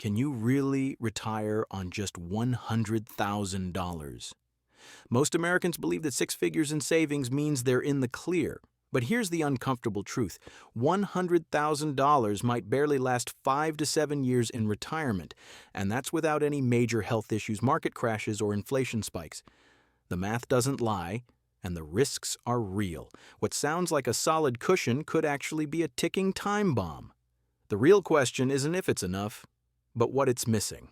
Can you really retire on just $100,000? Most Americans believe that six figures in savings means they're in the clear. But here's the uncomfortable truth. $100,000 might barely last 5 to 7 years in retirement, and that's without any major health issues, market crashes, or inflation spikes. The math doesn't lie, and the risks are real. What sounds like a solid cushion could actually be a ticking time bomb. The real question isn't if it's enough, but what it's missing.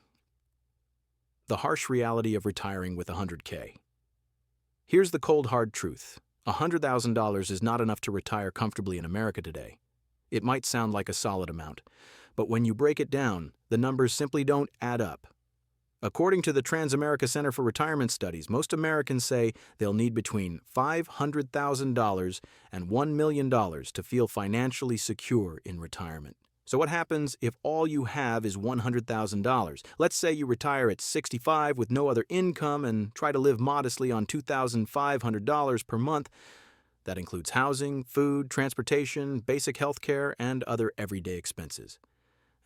The harsh reality of retiring with $100K. Here's the cold hard truth. $100,000 is not enough to retire comfortably in America today. It might sound like a solid amount, but when you break it down, the numbers simply don't add up. According to the Trans-America Center for Retirement Studies, most Americans say they'll need between $500,000 and $1 million to feel financially secure in retirement. So what happens if all you have is $100,000? Let's say you retire at 65 with no other income and try to live modestly on $2,500 per month. That includes housing, food, transportation, basic health care, and other everyday expenses.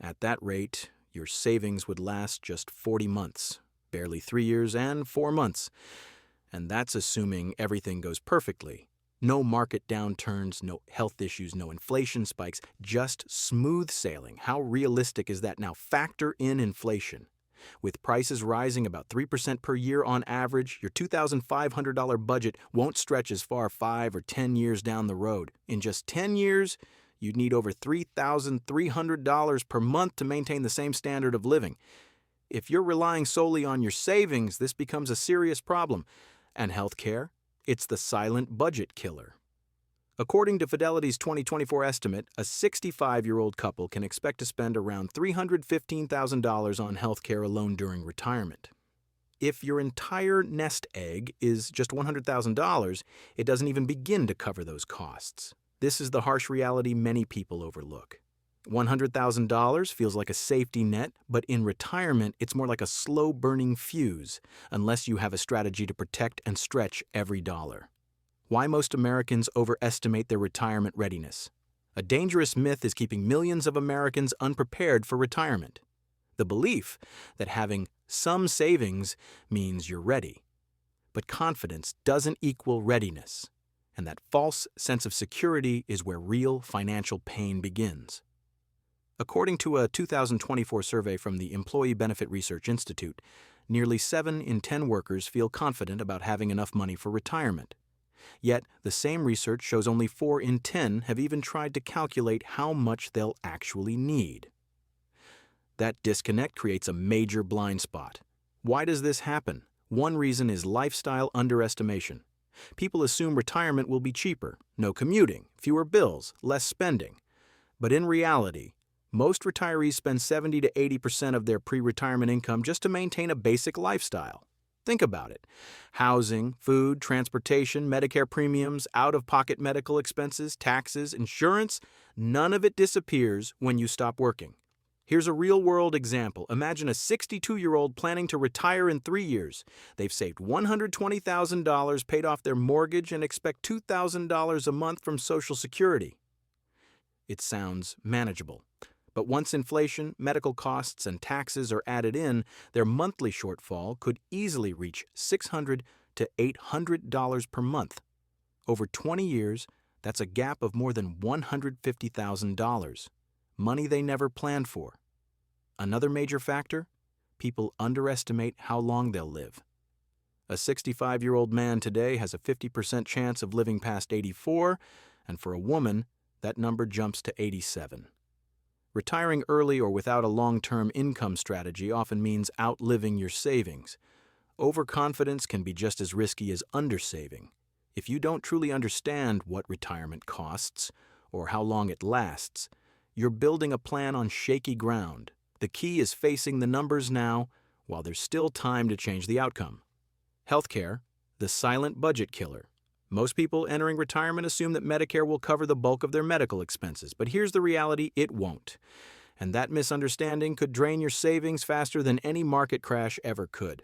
At that rate, your savings would last just 40 months, barely 3 years and 4 months. And that's assuming everything goes perfectly. No market downturns, no health issues, no inflation spikes, just smooth sailing. How realistic is that? Now factor in inflation. With prices rising about 3% per year on average, your $2,500 budget won't stretch as far 5 or 10 years down the road. In just 10 years, you'd need over $3,300 per month to maintain the same standard of living. If you're relying solely on your savings, this becomes a serious problem. And healthcare? It's the silent budget killer. According to Fidelity's 2024 estimate, a 65-year-old couple can expect to spend around $315,000 on healthcare alone during retirement. If your entire nest egg is just $100,000, it doesn't even begin to cover those costs. This is the harsh reality many people overlook. $100,000 feels like a safety net, but in retirement, it's more like a slow-burning fuse, unless you have a strategy to protect and stretch every dollar. Why most Americans overestimate their retirement readiness? A dangerous myth is keeping millions of Americans unprepared for retirement. The belief that having some savings means you're ready. But confidence doesn't equal readiness, and that false sense of security is where real financial pain begins. According to a 2024 survey from the Employee Benefit Research Institute, nearly 7 in 10 workers feel confident about having enough money for retirement. Yet, the same research shows only 4 in 10 have even tried to calculate how much they'll actually need. That disconnect creates a major blind spot. Why does this happen? One reason is lifestyle underestimation. People assume retirement will be cheaper, no commuting, fewer bills, less spending. But in reality, most retirees spend 70 to 80% of their pre-retirement income just to maintain a basic lifestyle. Think about it. Housing, food, transportation, Medicare premiums, out-of-pocket medical expenses, taxes, insurance, none of it disappears when you stop working. Here's a real-world example. Imagine a 62-year-old planning to retire in 3 years. They've saved $120,000, paid off their mortgage, and expect $2,000 a month from Social Security. It sounds manageable. But once inflation, medical costs, and taxes are added in, their monthly shortfall could easily reach $600 to $800 per month. Over 20 years, that's a gap of more than $150,000. Money they never planned for. Another major factor? People underestimate how long they'll live. A 65-year-old man today has a 50% chance of living past 84, and for a woman, that number jumps to 87. Retiring early or without a long-term income strategy often means outliving your savings. Overconfidence can be just as risky as undersaving. If you don't truly understand what retirement costs or how long it lasts, you're building a plan on shaky ground. The key is facing the numbers now while there's still time to change the outcome. Healthcare, the silent budget killer. Most people entering retirement assume that Medicare will cover the bulk of their medical expenses, but here's the reality: it won't. And that misunderstanding could drain your savings faster than any market crash ever could.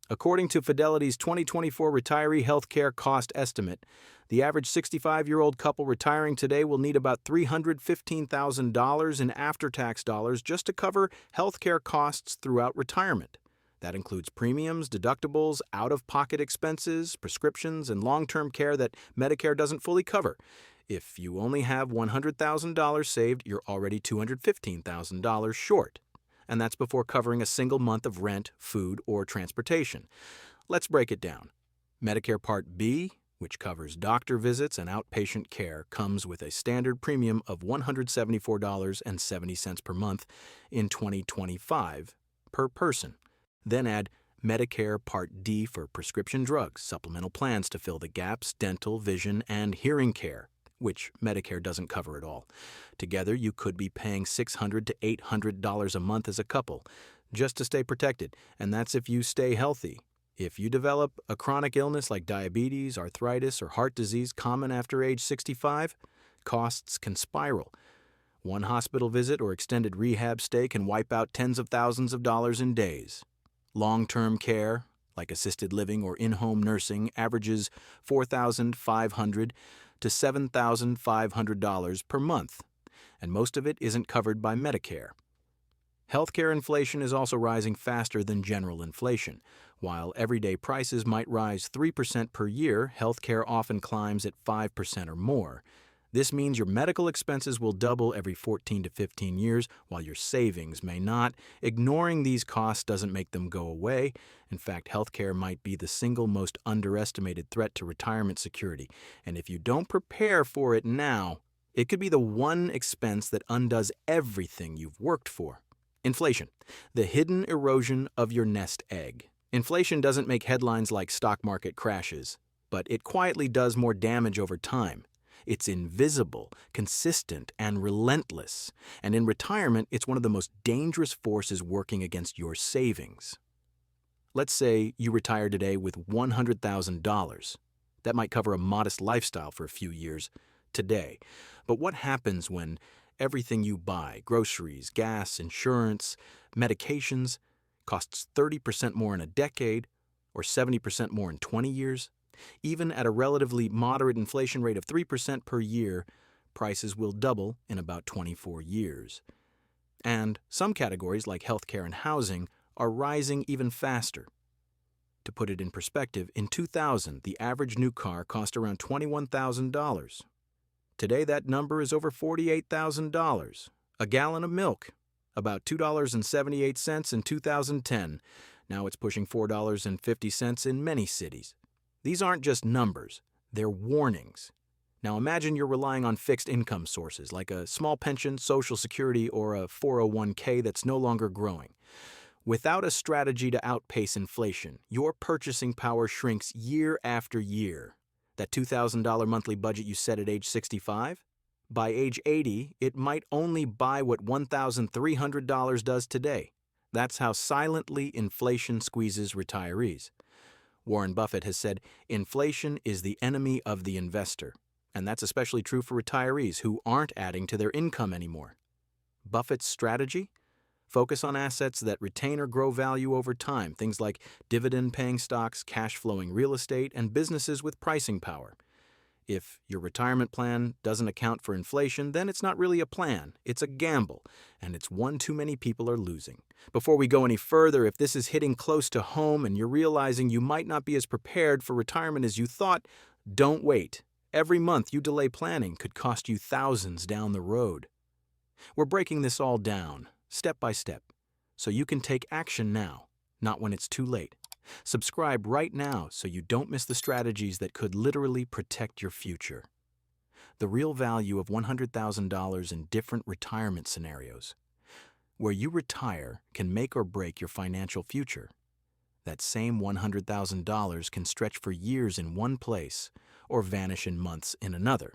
According to Fidelity's 2024 Retiree Healthcare Cost Estimate, the average 65-year-old couple retiring today will need about $315,000 in after-tax dollars just to cover healthcare costs throughout retirement. That includes premiums, deductibles, out-of-pocket expenses, prescriptions, and long-term care that Medicare doesn't fully cover. If you only have $100,000 saved, you're already $215,000 short. And that's before covering a single month of rent, food, or transportation. Let's break it down. Medicare Part B, which covers doctor visits and outpatient care, comes with a standard premium of $174.70 per month in 2025 per person. Then add Medicare Part D for prescription drugs, supplemental plans to fill the gaps, dental, vision, and hearing care, which Medicare doesn't cover at all. Together, you could be paying $600 to $800 a month as a couple, just to stay protected, and that's if you stay healthy. If you develop a chronic illness like diabetes, arthritis, or heart disease common after age 65, costs can spiral. One hospital visit or extended rehab stay can wipe out tens of thousands of dollars in days. Long-term care, like assisted living or in-home nursing, averages $4,500 to $7,500 per month, and most of it isn't covered by Medicare. Healthcare inflation is also rising faster than general inflation. While everyday prices might rise 3% per year, healthcare often climbs at 5% or more. This means your medical expenses will double every 14 to 15 years, while your savings may not. Ignoring these costs doesn't make them go away. In fact, healthcare might be the single most underestimated threat to retirement security. And if you don't prepare for it now, it could be the one expense that undoes everything you've worked for. Inflation, the hidden erosion of your nest egg. Inflation doesn't make headlines like stock market crashes, but it quietly does more damage over time. It's invisible, consistent, and relentless. And in retirement, it's one of the most dangerous forces working against your savings. Let's say you retire today with $100,000. That might cover a modest lifestyle for a few years today. But what happens when everything you buy, groceries, gas, insurance, medications, costs 30% more in a decade or 70% more in 20 years? Even at a relatively moderate inflation rate of 3% per year, prices will double in about 24 years. And some categories like healthcare and housing are rising even faster. To put it in perspective, in 2000, the average new car cost around $21,000. Today, that number is over $48,000. A gallon of milk, about $2.78 in 2010. Now it's pushing $4.50 in many cities. These aren't just numbers, they're warnings. Now imagine you're relying on fixed income sources like a small pension, Social Security, or a 401k that's no longer growing. Without a strategy to outpace inflation, your purchasing power shrinks year after year. That $2,000 monthly budget you set at age 65? By age 80, it might only buy what $1,300 does today. That's how silently inflation squeezes retirees. Warren Buffett has said, inflation is the enemy of the investor. And that's especially true for retirees who aren't adding to their income anymore. Buffett's strategy? Focus on assets that retain or grow value over time, things like dividend-paying stocks, cash-flowing real estate, and businesses with pricing power. If your retirement plan doesn't account for inflation, then it's not really a plan. It's a gamble, and it's one too many people are losing. Before we go any further, if this is hitting close to home and you're realizing you might not be as prepared for retirement as you thought, don't wait. Every month you delay planning could cost you thousands down the road. We're breaking this all down, step by step, so you can take action now, not when it's too late. Subscribe right now so you don't miss the strategies that could literally protect your future. The real value of $100,000 in different retirement scenarios. Where you retire can make or break your financial future. That same $100,000 can stretch for years in one place or vanish in months in another.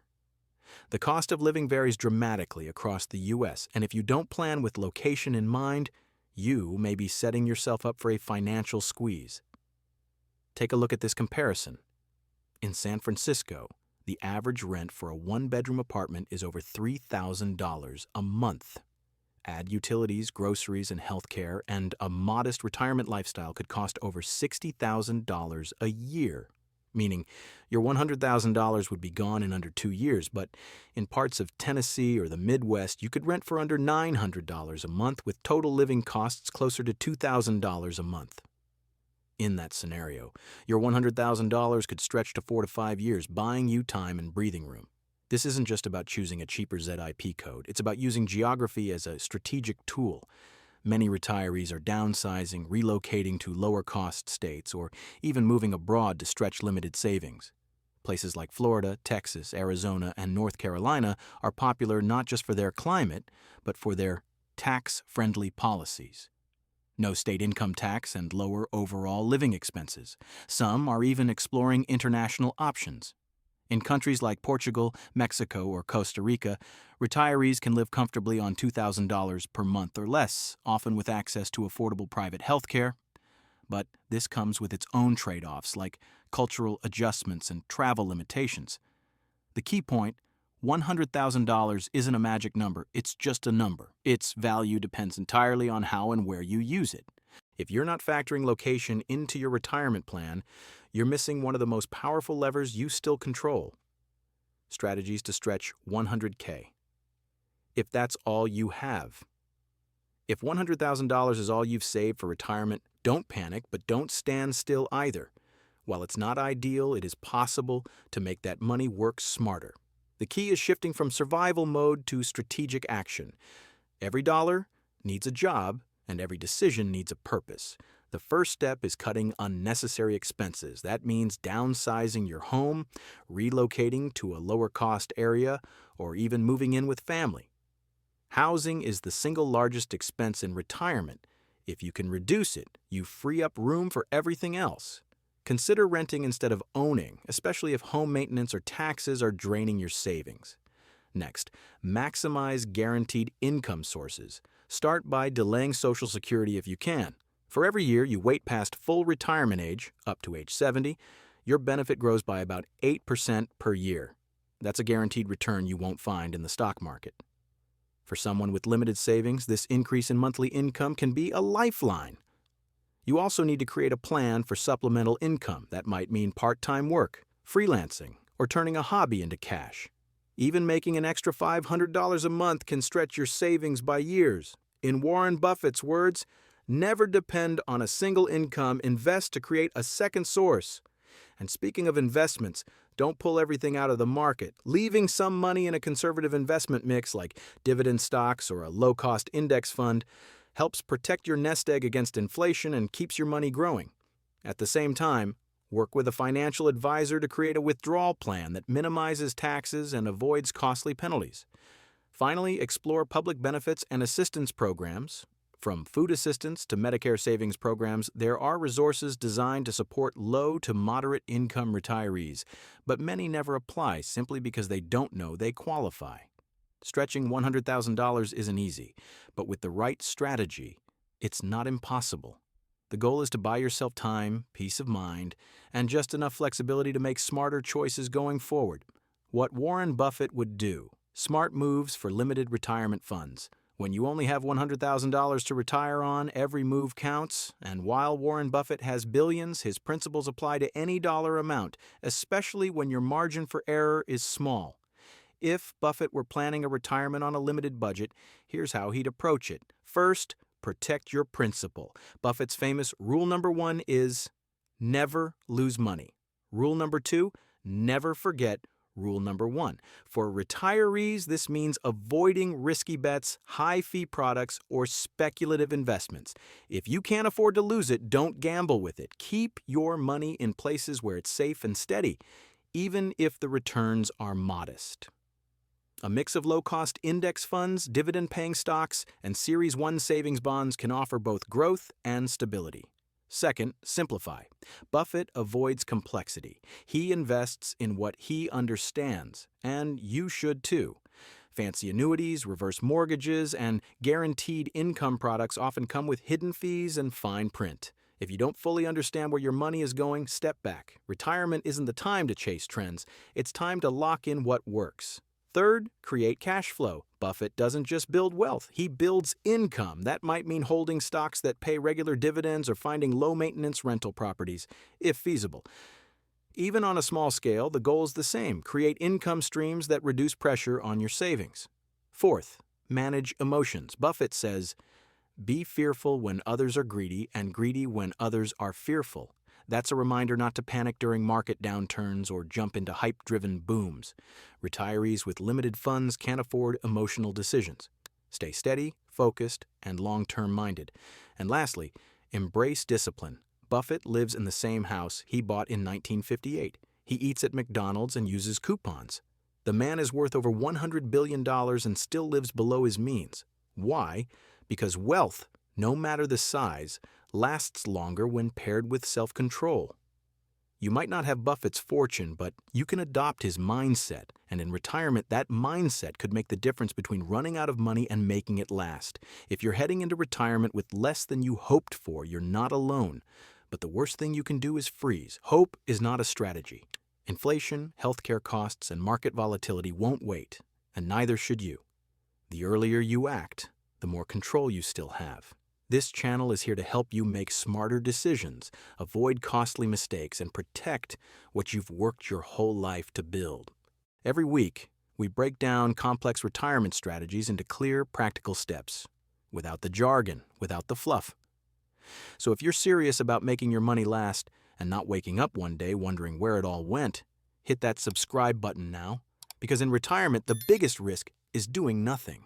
The cost of living varies dramatically across the U.S., and if you don't plan with location in mind, you may be setting yourself up for a financial squeeze. Take a look at this comparison. In San Francisco, the average rent for a one-bedroom apartment is over $3,000 a month. Add utilities, groceries, and healthcare, and a modest retirement lifestyle could cost over $60,000 a year, meaning your $100,000 would be gone in under 2 years, but in parts of Tennessee or the Midwest, you could rent for under $900 a month with total living costs closer to $2,000 a month. In that scenario, your $100,000 could stretch to 4 to 5 years, buying you time and breathing room. This isn't just about choosing a cheaper ZIP code. It's about using geography as a strategic tool. Many retirees are downsizing, relocating to lower-cost states, or even moving abroad to stretch limited savings. Places like Florida, Texas, Arizona, and North Carolina are popular not just for their climate, but for their tax-friendly policies. No state income tax and lower overall living expenses. Some are even exploring international options. In countries like Portugal, Mexico, or Costa Rica, retirees can live comfortably on $2,000 per month or less, often with access to affordable private health care. But this comes with its own trade-offs, like cultural adjustments and travel limitations. The key point, $100,000 isn't a magic number, it's just a number. Its value depends entirely on how and where you use it. If you're not factoring location into your retirement plan, you're missing one of the most powerful levers you still control. Strategies to stretch $100K. If that's all you have. If $100,000 is all you've saved for retirement, don't panic, but don't stand still either. While it's not ideal, it is possible to make that money work smarter. The key is shifting from survival mode to strategic action. Every dollar needs a job, and every decision needs a purpose. The first step is cutting unnecessary expenses. That means downsizing your home, relocating to a lower-cost area, or even moving in with family. Housing is the single largest expense in retirement. If you can reduce it, you free up room for everything else. Consider renting instead of owning, especially if home maintenance or taxes are draining your savings. Next, maximize guaranteed income sources. Start by delaying Social Security if you can. For every year you wait past full retirement age, up to age 70, your benefit grows by about 8% per year. That's a guaranteed return you won't find in the stock market. For someone with limited savings, this increase in monthly income can be a lifeline. You also need to create a plan for supplemental income. That might mean part-time work, freelancing, or turning a hobby into cash. Even making an extra $500 a month can stretch your savings by years. In Warren Buffett's words, never depend on a single income, invest to create a second source. And speaking of investments, don't pull everything out of the market. Leaving some money in a conservative investment mix like dividend stocks or a low-cost index fund helps protect your nest egg against inflation and keeps your money growing. At the same time, work with a financial advisor to create a withdrawal plan that minimizes taxes and avoids costly penalties. Finally, explore public benefits and assistance programs. From food assistance to Medicare savings programs, there are resources designed to support low to moderate income retirees, but many never apply simply because they don't know they qualify. Stretching $100,000 isn't easy, but with the right strategy, it's not impossible. The goal is to buy yourself time, peace of mind, and just enough flexibility to make smarter choices going forward. What Warren Buffett would do: smart moves for limited retirement funds. When you only have $100,000 to retire on, every move counts, and while Warren Buffett has billions, his principles apply to any dollar amount, especially when your margin for error is small. If Buffett were planning a retirement on a limited budget, here's how he'd approach it. First, protect your principal. Buffett's famous rule number 1 is never lose money. Rule number 2, never forget rule number 1. For retirees, this means avoiding risky bets, high-fee products, or speculative investments. If you can't afford to lose it, don't gamble with it. Keep your money in places where it's safe and steady, even if the returns are modest. A mix of low-cost index funds, dividend-paying stocks, and Series 1 savings bonds can offer both growth and stability. Second, simplify. Buffett avoids complexity. He invests in what he understands, and you should too. Fancy annuities, reverse mortgages, and guaranteed income products often come with hidden fees and fine print. If you don't fully understand where your money is going, step back. Retirement isn't the time to chase trends. It's time to lock in what works. Third, create cash flow. Buffett doesn't just build wealth, he builds income. That might mean holding stocks that pay regular dividends or finding low-maintenance rental properties, if feasible. Even on a small scale, the goal is the same: create income streams that reduce pressure on your savings. Fourth, manage emotions. Buffett says, "Be fearful when others are greedy and greedy when others are fearful." That's a reminder not to panic during market downturns or jump into hype-driven booms. Retirees with limited funds can't afford emotional decisions. Stay steady, focused, and long-term minded. And lastly, embrace discipline. Buffett lives in the same house he bought in 1958. He eats at McDonald's and uses coupons. The man is worth over $100 billion and still lives below his means. Why? Because wealth, no matter the size, lasts longer when paired with self-control. You might not have Buffett's fortune, but you can adopt his mindset, and in retirement, that mindset could make the difference between running out of money and making it last. If you're heading into retirement with less than you hoped for, you're not alone. But the worst thing you can do is freeze. Hope is not a strategy. Inflation, healthcare costs, and market volatility won't wait, and neither should you. The earlier you act, the more control you still have. This channel is here to help you make smarter decisions, avoid costly mistakes, and protect what you've worked your whole life to build. Every week, we break down complex retirement strategies into clear, practical steps, without the jargon, without the fluff. So if you're serious about making your money last and not waking up one day wondering where it all went, hit that subscribe button now, because in retirement, the biggest risk is doing nothing.